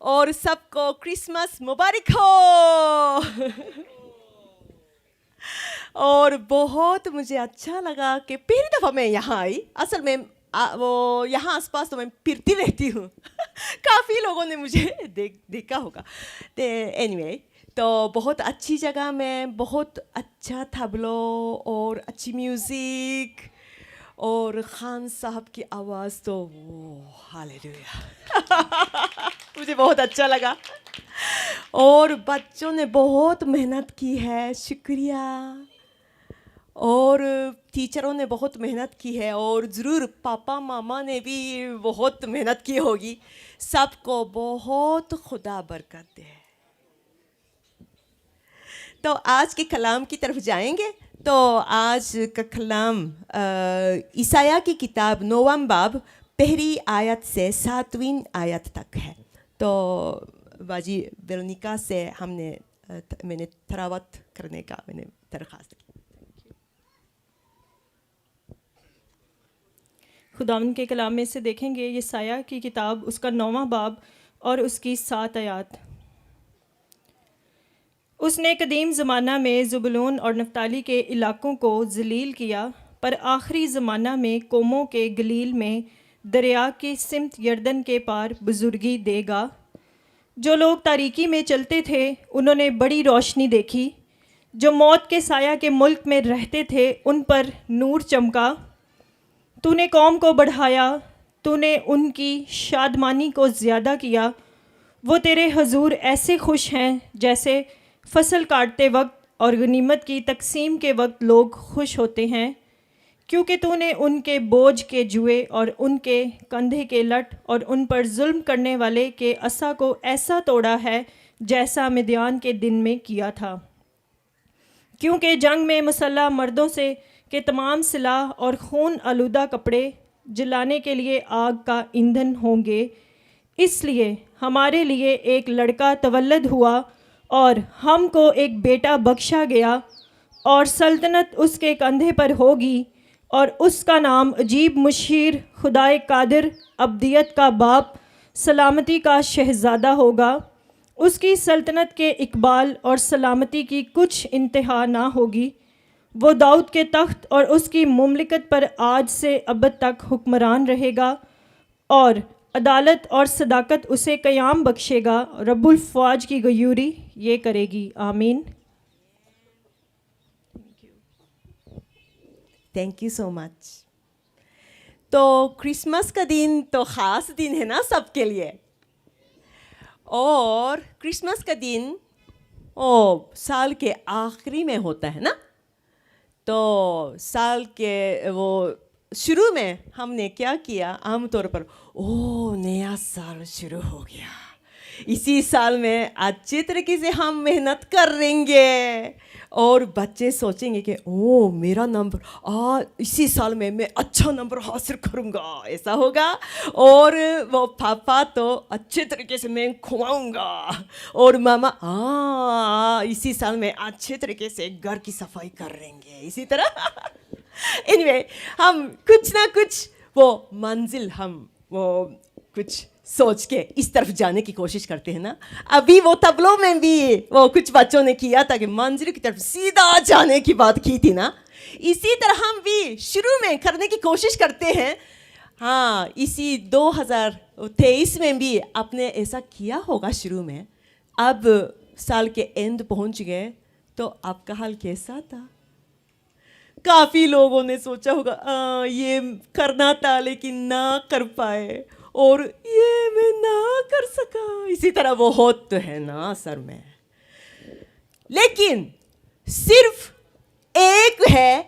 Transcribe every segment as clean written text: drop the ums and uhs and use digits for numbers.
और सबको क्रिसमस मुबारक हो। और बहुत मुझे अच्छा लगा कि पहली दफ़ा मैं यहाँ आई। असल में वो यहाँ आसपास तो मैं फिरती रहती हूँ। काफ़ी लोगों ने मुझे देखा होगा। तो एनीवे, तो बहुत अच्छी जगह में, बहुत अच्छा तबलो और अच्छी म्यूज़िक और खान साहब की आवाज़ तो वो हालेलुया। मुझे बहुत अच्छा लगा। और बच्चों ने बहुत मेहनत की है, शुक्रिया। और टीचरों ने बहुत मेहनत की है और ज़रूर पापा मामा ने भी बहुत मेहनत की होगी। सबको बहुत खुदा बरकत दे। तो आज के कलाम की तरफ जाएंगे। तो आज का कलाम ईसाया की किताब 9वां बाब पहली आयत से 7वीं आयत तक है। तो बाजी वेरोनिका से मैंने तलावत करने का मैंने दरख्वास्त की। खुदावंद के कलाम में से देखेंगे यशायाह की किताब उसका 9वां बाब और उसकी 7 आयत। उसने कदीम ज़माना में ज़ुबूलून और नफ्ताली के इलाकों को जलील किया, पर आखिरी ज़माना में कौमों के गलील में दरिया की सिमत यरदन के पार बुजुर्गी देगा। जो लोग तारीकी में चलते थे उन्होंने बड़ी रोशनी देखी। जो मौत के साया के मुल्क में रहते थे उन पर नूर चमका। तूने कौम को बढ़ाया, तूने उनकी शादमानी को ज़्यादा किया। वो तेरे हजूर ऐसे खुश हैं जैसे फसल काटते वक्त और गनीमत की तकसीम के वक्त लोग खुश होते हैं, क्योंकि तूने उनके बोझ के जुए और उनके कंधे के लट और उन पर जुल्म करने वाले के असा को ऐसा तोड़ा है जैसा मिद्यान के दिन में किया था। क्योंकि जंग में मुसल्लह मर्दों से के तमाम सिलाह और खून आलूदा कपड़े जलाने के लिए आग का ईंधन होंगे। इसलिए हमारे लिए एक लड़का तवल्लद हुआ और हमको एक बेटा बख्शा गया, और सल्तनत उसके कंधे पर होगी, और उसका नाम अजीब मुशीर, खुदाए कादिर, अब्दियत का बाप, सलामती का शहज़ादा होगा। उसकी सल्तनत के इकबाल और सलामती की कुछ इंतहा ना होगी। वो दाऊद के तख्त और उसकी मुमलिकत पर आज से अबद तक हुक्मरान रहेगा, और अदालत और सदाकत उसे क़याम बख्शेगा। रब्बुल फ़ौज की गयूरी ये करेगी। आमीन। Thank you so much. तो क्रिसमस का दिन तो ख़ास दिन है ना सबके लिए। और क्रिसमस का दिन साल के आखिरी में होता है ना। तो साल के वो शुरू में हमने क्या किया, आमतौर पर नया साल शुरू हो गया, इसी साल में अच्छे तरीके से हम मेहनत करेंगे और बच्चे सोचेंगे कि मेरा नंबर इसी साल में मैं अच्छा नंबर हासिल करूँगा, ऐसा होगा। और वो पापा तो अच्छे तरीके से मैं खुआऊँगा, और मामा इसी साल में अच्छे तरीके से घर की सफाई करेंगे, इसी तरह। एनीवे, हम कुछ ना कुछ वो मंजिल हम वो कुछ सोच के इस तरफ जाने की कोशिश करते हैं ना। अभी वो तबलों में भी वो कुछ बच्चों ने किया था कि मंजिल की तरफ सीधा जाने की बात की थी ना। इसी तरह हम भी शुरू में करने की कोशिश करते हैं। हाँ, इसी 2023 में भी आपने ऐसा किया होगा शुरू में। अब साल के एंड पहुंच गए तो आपका हाल कैसा था? काफ़ी लोगों ने सोचा होगा ये करना था लेकिन ना कर पाए, और ये मैं ना कर सका। इसी तरह वो होत तो है ना सर में। लेकिन सिर्फ एक है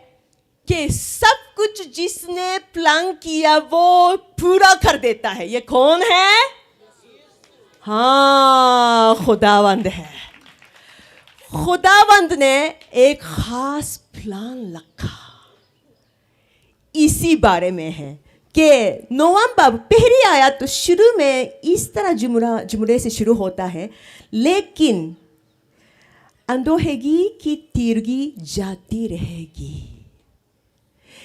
कि सब कुछ जिसने प्लान किया वो पूरा कर देता है। ये कौन है? हाँ, खुदावंद है। खुदावंद ने एक खास प्लान रखा। इसी बारे में है कि 9वां बाब पहली आयत तो शुरू में इस तरह जुमरे से शुरू होता है, लेकिन अंधोहेगी की तीरगी जाती रहेगी।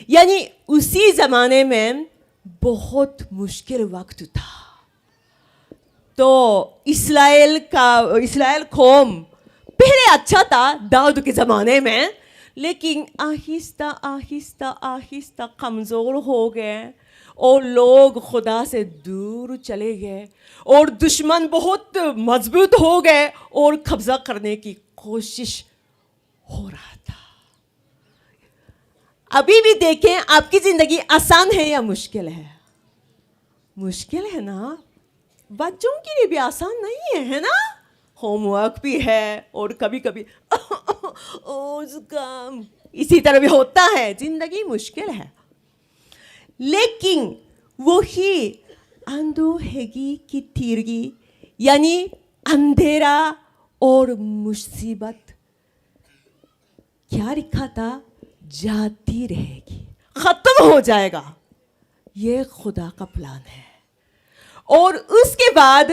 यानी उसी जमाने में बहुत मुश्किल वक्त था। तो इस्राएल कौम पहले अच्छा था दाऊद के ज़माने में, लेकिन आहिस्ता आहिस्ता आहिस्ता कमज़ोर हो गए और लोग खुदा से दूर चले गए और दुश्मन बहुत मजबूत हो गए और कब्ज़ा करने की कोशिश हो रहा था। अभी भी देखें, आपकी ज़िंदगी आसान है या मुश्किल है? मुश्किल है ना? बच्चों के लिए भी आसान नहीं है ना? होमवर्क भी है और कभी कभी जुकाम, इसी तरह भी होता है। जिंदगी मुश्किल है, लेकिन वही अंधेरी की तिरगी यानी अंधेरा और मुसीबत क्या लिखा था? जाती रहेगी, खत्म हो जाएगा। ये खुदा का प्लान है। और उसके बाद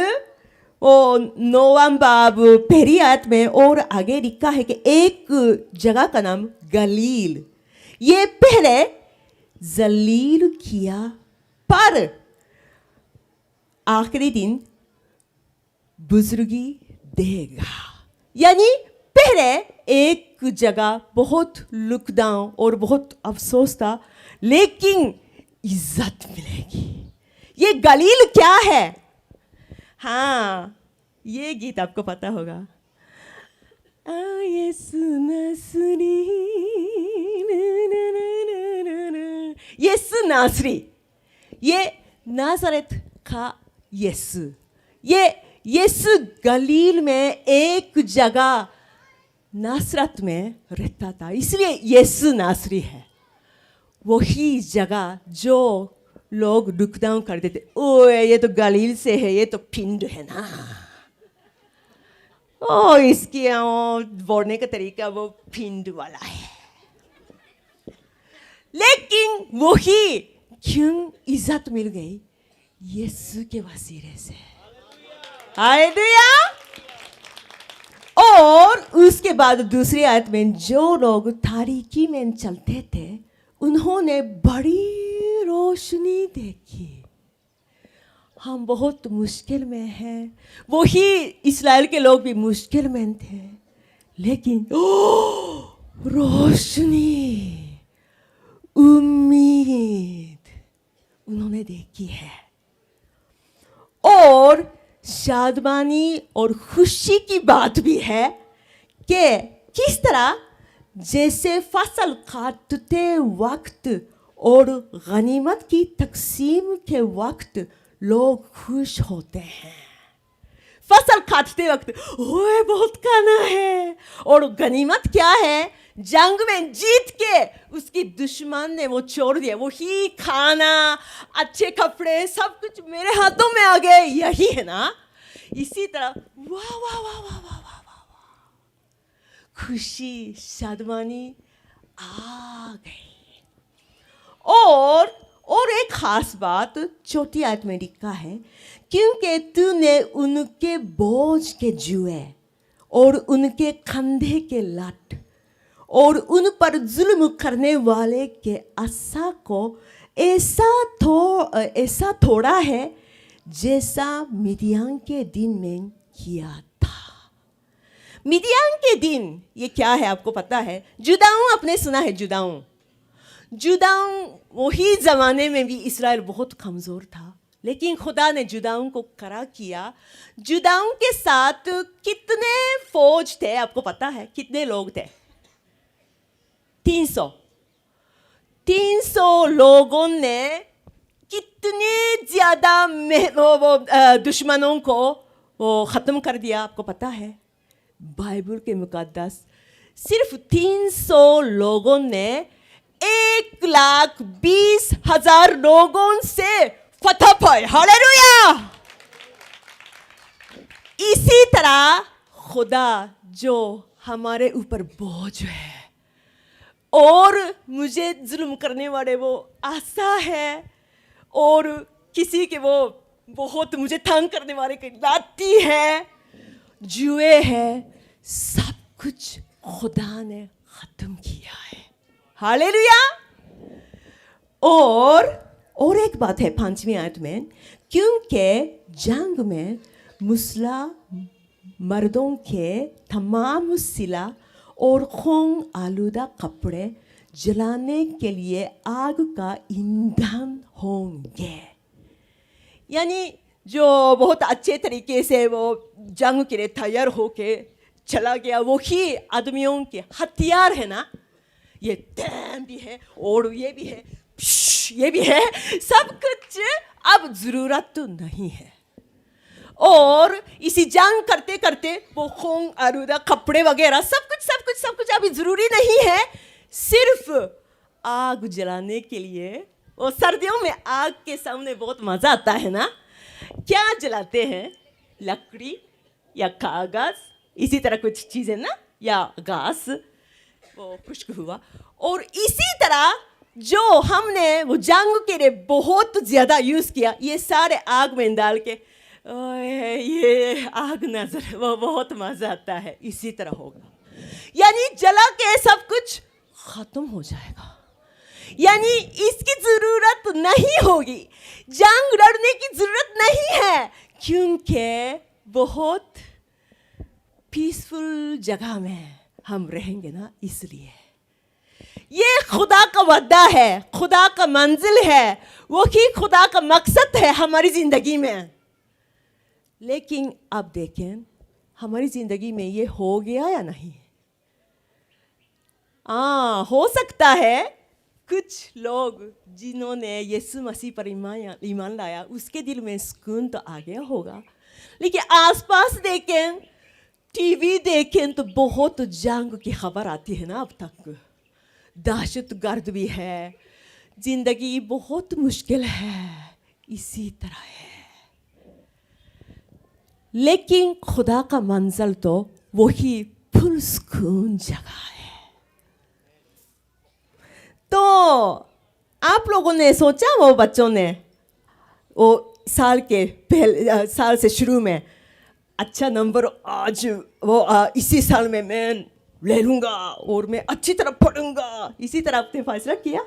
वो नोवाम बाब पहली आयत में और आगे लिखा है कि एक जगह का नाम गलील, ये पहले जलील किया पर आखिरी दिन बुजुर्गी देगा। यानी पहले एक जगह बहुत लुक डाउन और बहुत अफसोस था, लेकिन इज्जत मिलेगी। ये गलील क्या है? हाँ, ये गीत आपको पता होगा। यीशु नासरी, यीशु नासरी, ये नासरत का यीशु। ये यीशु गलील में एक जगह नासरत में रहता था, इसलिए यीशु नासरी है। वही जगह जो लोग लुक डाउन कर देते, ओए ये तो गलील से है, ये तो पिंड है ना, ओ इसकी बोलने का तरीका वो पिंड वाला है। लेकिन वही क्यों इज्जत मिल गई? यीशु के वसीले से। हालेलुया। और उसके बाद दूसरी आयत में जो लोग तारीकी में चलते थे उन्होंने बड़ी रोशनी देखी। हम बहुत मुश्किल में हैं, वही इस्राएल के लोग भी मुश्किल में थे, लेकिन रोशनी, उम्मीद उन्होंने देखी है। और शादमानी और खुशी की बात भी है कि किस तरह जैसे फसल काटते वक्त और गनीमत की तकसीम के वक्त लोग खुश होते हैं। फसल काटते वक्त ओए बहुत खाना है, और गनीमत क्या है? जंग में जीत के उसकी दुश्मन ने वो छोड़ दिया, वही खाना, अच्छे कपड़े, सब कुछ मेरे हाथों में आ गए, यही है ना? इसी तरह वाह वाह वाह वाह वाह वाह वाह, खुशी शादमानी आ गई। और एक खास बात चौथी आयत में लिखा है, क्योंकि तूने उनके बोझ के जुए और उनके कंधे के लट और उन पर जुल्म करने वाले के आशा को ऐसा थोड़ा है जैसा मिदियान के दिन में किया था। मिदियान के दिन ये क्या है आपको पता है? जुदाऊं, आपने सुना है जुदाऊं? जुदाऊं वही ज़माने में भी इस्राएल बहुत कमज़ोर था, लेकिन खुदा ने जुदाऊं को खड़ा किया। जुदाऊं के साथ कितने फौज थे आपको पता है? कितने लोग थे? 300 लोगों ने कितने ज़्यादा दुश्मनों को वो ख़त्म कर दिया आपको पता है? बाइबल के मुकद्दस सिर्फ 300 लोगों ने 1,20,000 लोगों से फतह पाई। हालेलुया। इसी तरह खुदा जो हमारे ऊपर बोझ है और मुझे जुल्म करने वाले वो आशा है, और किसी के वो बहुत मुझे तंग करने वाले की लाठी है, जुए है, सब कुछ खुदा ने खत्म किया है। हालेलुया। और एक बात है 5वीं आयत में, क्योंकि जंग में मुसला मर्दों के तमाम सिला और खून आलूदा कपड़े जलाने के लिए आग का ईंधन होंगे। यानी जो बहुत अच्छे तरीके से वो जंग के लिए तैयार होके चला गया, वो ही आदमियों के हथियार है ना। ये टैम भी है और ये भी है, ये भी है, सब कुछ अब ज़रूरत तो नहीं है। और इसी जंग करते करते वो खून आलूदा कपड़े वगैरह सब कुछ अभी ज़रूरी नहीं है। सिर्फ आग जलाने के लिए, वो सर्दियों में आग के सामने बहुत मज़ा आता है ना। क्या जलाते हैं? लकड़ी या कागज़, इसी तरह कुछ चीज़ें ना, या घास, वो खुश्क हुआ। और इसी तरह जो हमने वो जंग के लिए बहुत ज़्यादा यूज़ किया, ये सारे आग में डाल के ये आग नजर, वो बहुत मज़ा आता है। इसी तरह होगा, यानी जला के सब कुछ ख़त्म हो जाएगा, यानी इसकी ज़रूरत नहीं होगी, जंग लड़ने की ज़रूरत नहीं है, क्योंकि बहुत पीसफुल जगह में हम रहेंगे ना। इसलिए ये खुदा का वादा है, खुदा का मंजिल है, वो ही खुदा का मकसद है हमारी ज़िंदगी में। लेकिन अब देखें हमारी ज़िंदगी में ये हो गया या नहीं। हो सकता है कुछ लोग जिन्होंने यीशु मसीह पर ईमान लाया, उसके दिल में सुकून तो आ गया होगा, लेकिन आसपास देखें, टीवी देखें तो बहुत जंग की खबर आती है ना। अब तक दहशतगर्द भी है, ज़िंदगी बहुत मुश्किल है, इसी तरह है। लेकिन खुदा का मंजिल तो वही पुरसुकून जगह है। तो आप लोगों ने सोचा, वो बच्चों ने वो साल के पहले साल से शुरू में अच्छा नंबर आज वो इसी साल में मैं ले लूँगा और मैं अच्छी तरह पढ़ूँगा, इसी तरह आपने फैसला किया?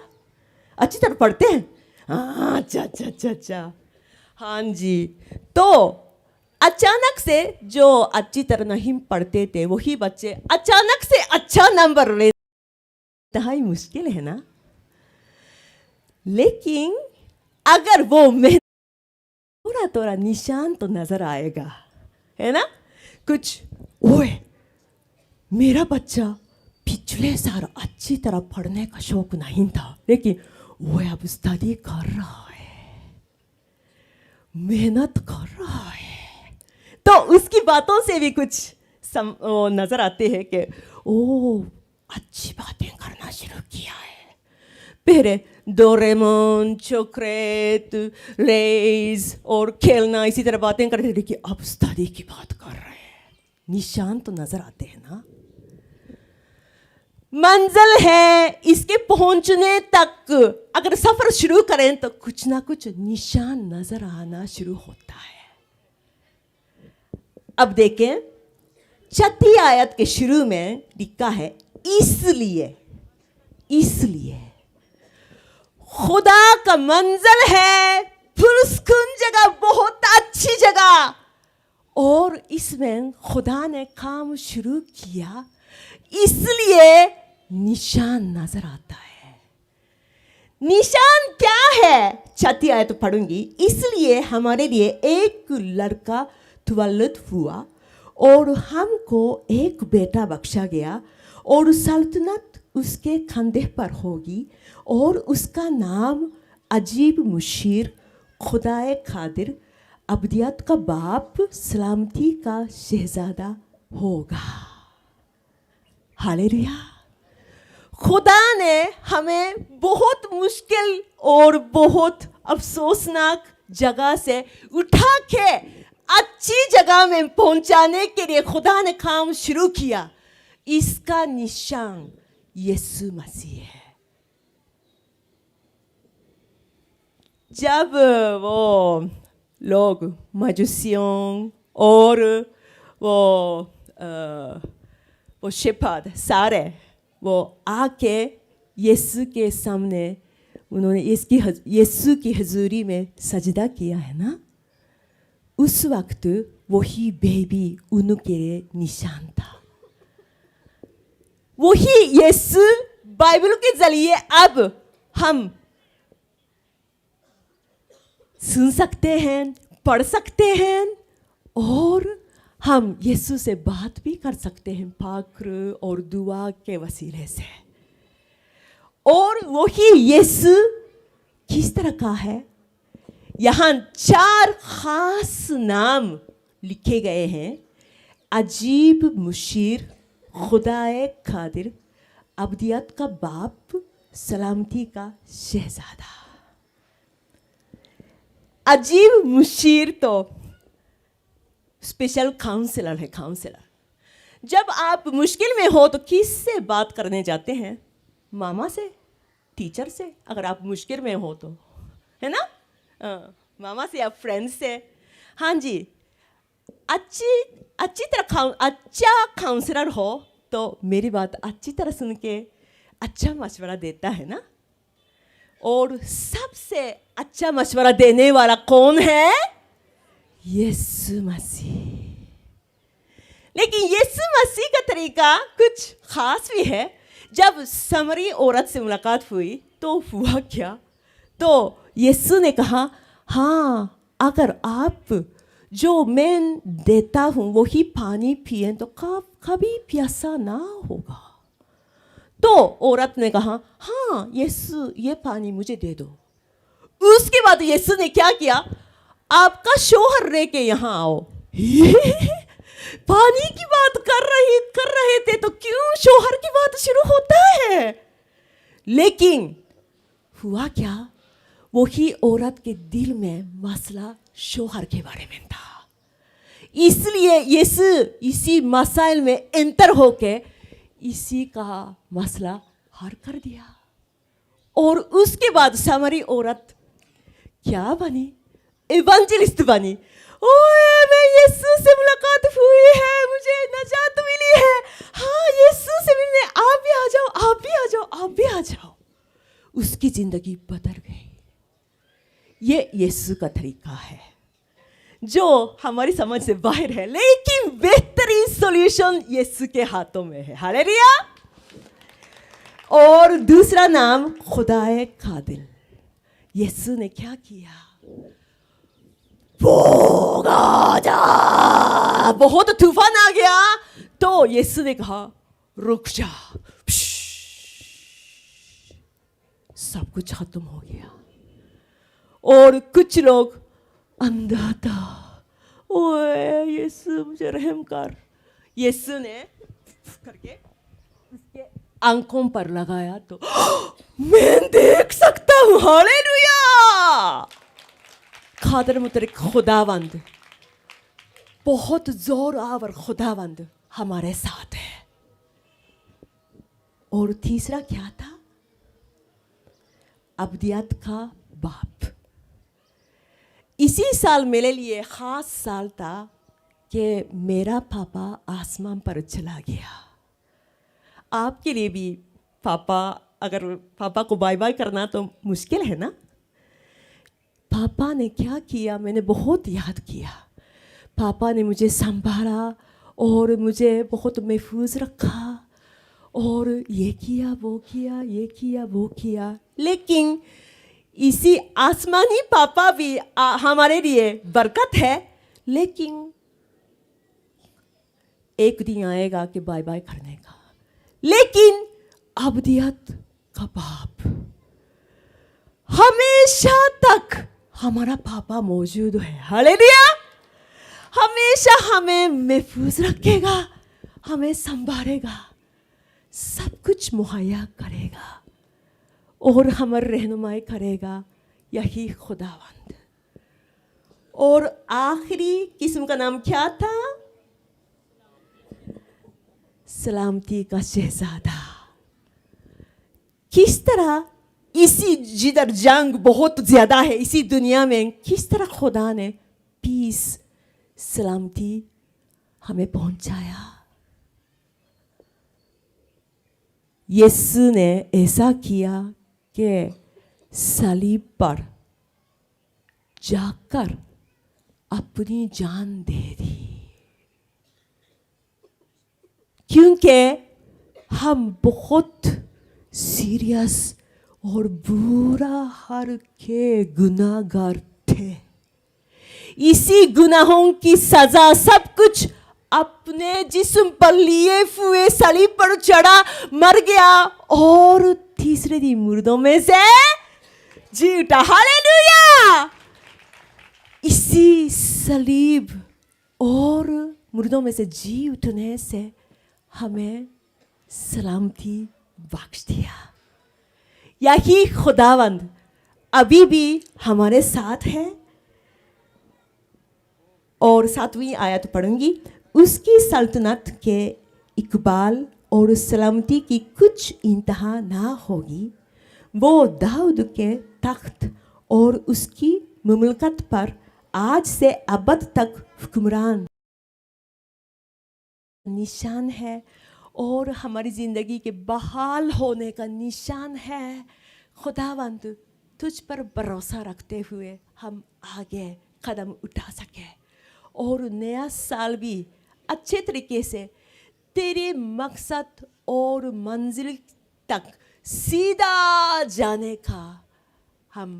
अच्छी तरह पढ़ते हैं? अच्छा, हाँ जी। तो अचानक से जो अच्छी तरह नहीं पढ़ते थे, वही बच्चे अचानक से अच्छा नंबर लेना ही मुश्किल है ना। लेकिन अगर वो में थोड़ा निशान तो नजर आएगा, है ना। कुछ ओए मेरा बच्चा पिछले साल अच्छी तरह पढ़ने का शौक नहीं था, लेकिन वो अब स्टडी कर रहा है, मेहनत कर रहा है, तो उसकी बातों से भी कुछ नजर आते हैं कि ओ अच्छी बातें करना शुरू किया है। पहले डोरेमोन, चॉकलेट, लेज और खेलना, इसी तरह बातें करते थे, लेकिन अब स्टडी की बात कर रहे हैं। निशान तो नजर आते हैं ना। मंजिल है, इसके पहुंचने तक अगर सफर शुरू करें तो कुछ ना कुछ निशान नजर आना शुरू होता है। अब देखें, 6 आयत के शुरू में लिखा है, इसलिए खुदा का मंजिल है पुरस्कुन जगह, बहुत अच्छी जगह, और इसमें खुदा ने काम शुरू किया, इसलिए निशान नजर आता है। निशान क्या है? 6 आयत तो पढ़ूंगी। इसलिए हमारे लिए एक लड़का तुवल्लुद हुआ और हमको एक बेटा बख्शा गया, और सल्तनत उसके कंधे पर होगी, और उसका नाम अजीब मुशीर, खुदाए कादिर, अब्दियत का बाप, सलामती का शहजादा होगा। हालेलुया। खुदा ने हमें बहुत मुश्किल और बहुत अफसोसनाक जगह से उठा के अच्छी जगह में पहुंचाने के लिए खुदा ने काम शुरू किया। इसका निशान यीशु मसीह है। जब वो लोग मजूसियों और वो शेफर्ड सारे वो आके यीशु के सामने उन्होंने यीशु की हजूरी में सजदा किया है ना, उस वक्त वही बेबी उनके लिए निशान था। वही यीशु बाइबल के जरिए अब हम सुन सकते हैं, पढ़ सकते हैं और हम यीशु से बात भी कर सकते हैं फाक्र और दुआ के वसीले से। और वही यीशु किस तरह का है, यहाँ 4 खास नाम लिखे गए हैं। अजीब मुशीर, खुदाए कादिर, अब्दियत का बाप, सलामती का शहजादा। अजीब मुशीर तो स्पेशल काउंसलर है, काउंसलर। जब आप मुश्किल में हो तो किससे बात करने जाते हैं? मामा से, टीचर से, अगर आप मुश्किल में हो तो, है ना? मामा से या फ्रेंड से। हाँ जी, अच्छी तरह अच्छा काउंसलर हो तो मेरी बात अच्छी तरह सुन के अच्छा मशवरा देता है ना। और सबसे अच्छा मशवरा देने वाला कौन है? यीशु मसीह। लेकिन यीशु मसीह का तरीका कुछ खास भी है। जब समरी औरत से मुलाकात हुई तो हुआ क्या? तो यीशु ने कहा, हाँ, अगर आप जो मैं देता हूँ वही पानी पिए तो कभी प्यासा ना होगा। तो औरत ने कहा, हाँ यीशु, ये पानी मुझे दे दो। उसके बाद यीशु ने क्या किया? आपका शौहर लेके यहाँ आओ। पानी की बात कर रहे थे तो क्यों शौहर की बात शुरू होता है? लेकिन हुआ क्या? वही औरत के दिल में मसला शौहर के बारे में था। इसलिए यीशु इसी मसाइल में एंटर होके इसी का मसला हल कर दिया। और उसके बाद सामरी औरत क्या बनी? इवेंजलिस्ट बनी। ओए, मैं यीशु से मुलाकात हुई है, मुझे नजात मिली है। हाँ, यीशु से मिलने आप भी आ जाओ, आप भी आ जाओ, आप भी आ जाओ। उसकी जिंदगी बदल गई। ये यीशु का तरीका है जो हमारी समझ से बाहर है, लेकिन बेहतरीन सॉल्यूशन यीशु के हाथों में है। हालेलुया। और दूसरा नाम खुदाए कादिर। यीशु ने क्या किया? बहुत तूफान आ गया तो यीशु ने कहा, रुक जा। सब कुछ खत्म हो गया। और कुछ लोग अंधा था, ओए यीशु मुझे रहम कर। यीशु ने करके उसके आंखों पर लगाया तो मैं देख सकता हूँ। हालेलुया। कादर मुतरिक खुदावंद, बहुत जोर आवर खुदावंद हमारे साथ है। और तीसरा क्या था? अब्दियत का बाप। इसी साल मेरे लिए खास साल था कि मेरा पापा आसमान पर चला गया। आपके लिए भी पापा, अगर पापा को बाय बाय करना तो मुश्किल है ना। पापा ने क्या किया, मैंने बहुत याद किया। पापा ने मुझे संभाला और मुझे बहुत महफूज रखा और ये किया वो किया, ये किया वो किया। लेकिन इसी आसमानी पापा भी हमारे लिए बरकत है। लेकिन एक दिन आएगा कि बाय बाय करने का। लेकिन अब्दियत का बाप हमेशा तक हमारा पापा मौजूद है। हालेलुया। हमेशा हमें महफूज रखेगा, हमें संभालेगा, सब कुछ मुहैया करेगा और हमारी रहनुमाई करेगा। यही खुदावंद। और आखिरी किस्म का नाम क्या था? सलामती का शहजादा। किस तरह इसी जिधर जंग बहुत ज्यादा है इसी दुनिया में, किस तरह खुदा ने पीस, सलामती हमें पहुंचाया। यीशु ने ऐसा किया कि सलीब पर जाकर अपनी जान दे दी, क्योंकि हम बहुत सीरियस और बुरा हाल के गुनाहगार थे। इसी गुनाहों की सजा सब कुछ अपने जिस्म पर लिए हुए सलीब पर चढ़ा, मर गया और तीसरे दिन मुर्दों में से जी उठा। हालेलुया! इसी सलीब और मुर्दों में से जी उठने से हमें सलामती बख्श दिया। यही खुदावंद अभी भी हमारे साथ है। और 7वीं आयत पढ़ूंगी। उसकी सल्तनत के इकबाल और सलामती की कुछ इंतहा ना होगी। वो दाऊद के तख्त और उसकी मुमलकत पर आज से अबद तक हुक्मरान निशान है और हमारी ज़िंदगी के बहाल होने का निशान है। खुदावंद तुझ पर भरोसा रखते हुए हम आगे कदम उठा सके और नया साल भी अच्छे तरीके से तेरे मकसद और मंजिल तक सीधा जाने का हम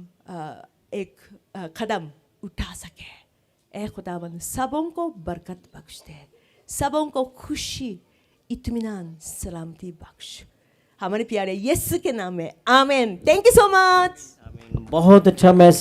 एक कदम उठा सके। ए खुदावंद सबों को बरकत बख्श दे, सबों को खुशी, इत्मीनान, सलामती बख्श। हमारे प्यारे यीशु के नाम में आमीन। Thank you so much. बहुत अच्छा मैसेज।